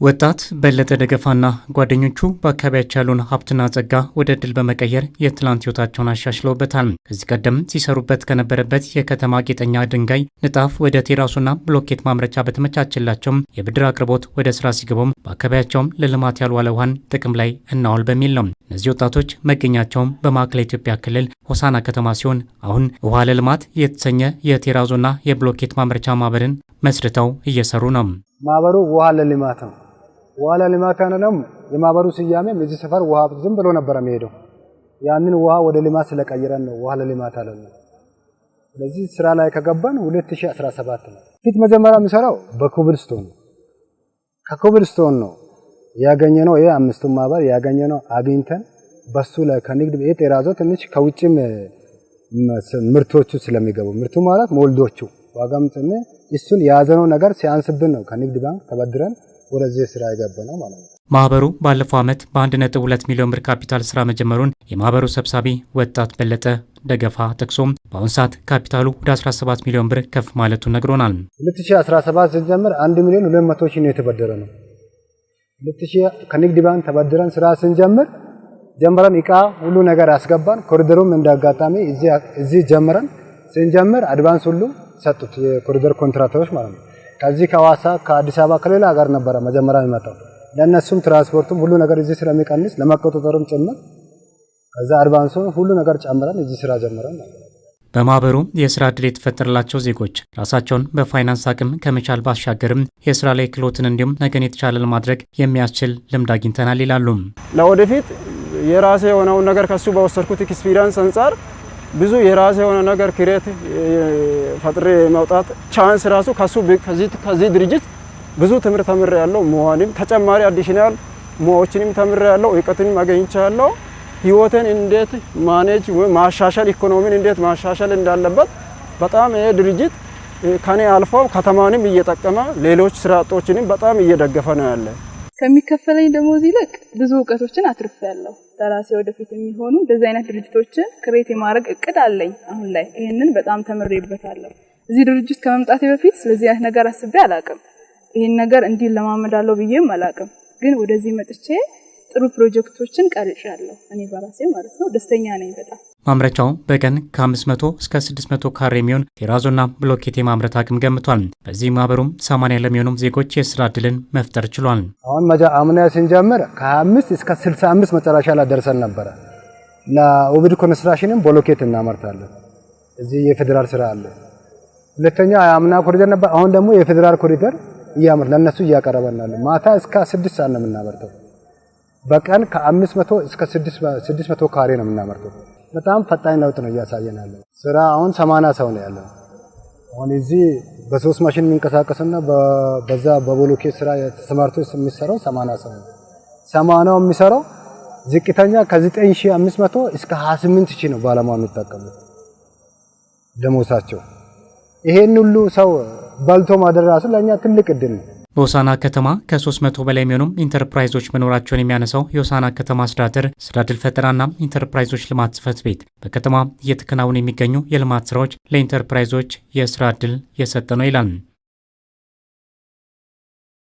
ወጣት በለጠ ደገፋና ጓደኞቹ በአካባቢያቸው ያሉን ሀብትና ጸጋ ወደ ድል በመቀየር የትላንት ህይወታቸውን አሻሽለውበታል። ከዚህ ቀደም ሲሰሩበት ከነበረበት የከተማ ጌጠኛ ድንጋይ ንጣፍ ወደ ቴራሱና ብሎኬት ማምረቻ በተመቻቸላቸውም የብድር አቅርቦት ወደ ስራ ሲገቡም በአካባቢያቸውም ለልማት ያልዋለ ውሃን ጥቅም ላይ እናውል በሚል ነው። እነዚህ ወጣቶች መገኛቸውም በማዕከላዊ ኢትዮጵያ ክልል ሆሳና ከተማ ሲሆን አሁን ውሃ ለልማት የተሰኘ የቴራዞና የብሎኬት ማምረቻ ማህበርን መስርተው እየሰሩ ነው። ማህበሩ ውሃ ለልማት ነው። ውሃ ለልማት ነው የማህበሩ ስያሜም እዚህ ሰፈር ውሃ ዝም ብሎ ነበር የሚሄደው። ያንን ውሃ ወደ ልማት ስለቀየረን ነው ውሃ ለልማት አለ። ስለዚህ ስራ ላይ ከገባን 2017 ነው። ፊት መጀመሪያ የሚሰራው በኮብልስቶን ነው። ከኮብልስቶን ነው ያገኘነው። ይሄ አምስቱም ማህበር ያገኘነው አግኝተን በሱ ላይ ከንግድ ቴራዞ ትንሽ ከውጭም ምርቶቹ ስለሚገቡ ምርቱ ማለት ሞልዶቹ ዋጋም ጥነ እሱን ያዘነው ነገር ሲያንስብን ነው ከንግድ ባንክ ተበድረን ወደዚህ ስራ የገባነው ማለት ነው። ማህበሩ ባለፈው ዓመት በ1.2 ሚሊዮን ብር ካፒታል ስራ መጀመሩን የማህበሩ ሰብሳቢ ወጣት በለጠ ደገፋ ጠቅሶም በአሁኑ ሰዓት ካፒታሉ ወደ 17 ሚሊዮን ብር ከፍ ማለቱን ነግሮናል። 2017 ስንጀምር 1 ሚሊዮን 200 ሺህ ነው የተበደረ ነው። 2000 ከንግድ ባንክ ተበድረን ስራ ስንጀምር ጀምረን እቃ ሁሉ ነገር አስገባን። ኮሪደሩም እንዳጋጣሚ እዚህ ጀምረን ስንጀምር አድቫንስ ሁሉ ሰጡት የኮሪደር ኮንትራክተሮች ማለት ነው። ከዚህ ከሐዋሳ ከአዲስ አበባ ከሌላ ሀገር ነበረ መጀመሪያ የሚመጣው። ለነሱም ትራንስፖርቱም ሁሉ ነገር እዚህ ስለሚቀንስ ለመቆጣጠሩም ጭምር ከዛ አድቫንስ ሁሉ ነገር ጨምረን እዚህ ስራ ጀምረን ነበር። በማህበሩ የስራ ዕድል የተፈጠረላቸው ዜጎች ራሳቸውን በፋይናንስ አቅም ከመቻል ባሻገርም የስራ ላይ ክህሎትን እንዲሁም ነገን የተሻለ ለማድረግ የሚያስችል ልምድ አግኝተናል ይላሉ። ለወደፊት የራሴ የሆነውን ነገር ከሱ በወሰድኩት ኤክስፒሪየንስ አንጻር ብዙ የራሴ የሆነ ነገር ክሬት ፈጥሬ ማውጣት ቻንስ ራሱ ከዚህ ድርጅት ብዙ ትምህርት ተምሬ ያለው መሆንም ተጨማሪ አዲሽናል ሞዎችንም ተምሬ ያለው እውቀትንም አገኝቻለሁ። ህይወትን እንዴት ማኔጅ ማሻሻል ኢኮኖሚን እንዴት ማሻሻል እንዳለበት በጣም ይሄ ድርጅት ከኔ አልፎ ከተማንም እየጠቀመ ሌሎች ስራ አጦችንም በጣም እየደገፈ ነው ያለ። ከሚከፈለኝ ደሞዝ ይልቅ ብዙ እውቀቶችን አትርፌያለሁ። ለራሴ ወደፊት የሚሆኑ እንደዚህ አይነት ድርጅቶችን ክሬት የማድረግ እቅድ አለኝ አሁን ላይ። ይሄንን በጣም ተምሬበታለሁ። እዚህ ድርጅት ከመምጣቴ በፊት ስለዚህ አይነት ነገር አስቤ አላቅም። ይሄን ነገር እንዲህ ለማመዳለው ብዬም አላቅም። ግን ወደዚህ መጥቼ ጥሩ ፕሮጀክቶችን ቀርጫለሁ እኔ በራሴ ማለት ነው። ደስተኛ ነኝ በጣም። ማምረቻው በቀን ከ500 እስከ 600 ካሬ የሚሆን ቴራዞና ብሎኬት የማምረት አቅም ገምቷል። በዚህ ማህበሩም 80 ለሚሆኑ ዜጎች የስራ ዕድልን መፍጠር ችሏል። አሁን አምና ስንጀምር ከ25 እስከ 65 መጨረሻ ላይ ደርሰን ነበር። ለኦብድ ኮንስትራክሽንም ብሎኬት እናመርታለን። እዚህ የፌደራል ስራ አለ። ሁለተኛ አምና ኮሪደር ነበር። አሁን ደግሞ የፌደራል ኮሪደር ለነሱ እያቀረበናል። ማታ እስከ 6 ሰዓት ነው የምናመርተው። በቀን ከ500 እስከ 600 ካሬ ነው የምናመርተው። በጣም ፈጣን ለውጥ ነው እያሳየናል። ስራ አሁን 80 ሰው ነው ያለው። አሁን እዚህ በሶስት ማሽን የሚንቀሳቀስና በዛ በብሎኬት ስራ ተሰማርቶ የሚሰራው 80 ሰው ነው። 80 የሚሰራው ዝቅተኛ ከ9500 እስከ 28000 ነው ባለሙያ የሚጠቀሙት ደሞዛቸው። ይሄን ሁሉ ሰው በልቶ ማደር ራሱ ለኛ ትልቅ እድል ነው። በሆሳና ከተማ ከ300 በላይ የሚሆኑ ኢንተርፕራይዞች መኖራቸውን የሚያነሳው የሆሳና ከተማ አስተዳደር ስራ ዕድል ፈጠራና ኢንተርፕራይዞች ልማት ጽሕፈት ቤት በከተማ እየተከናወኑ የሚገኙ የልማት ስራዎች ለኢንተርፕራይዞች የስራ ዕድል የሰጠ ነው ይላል።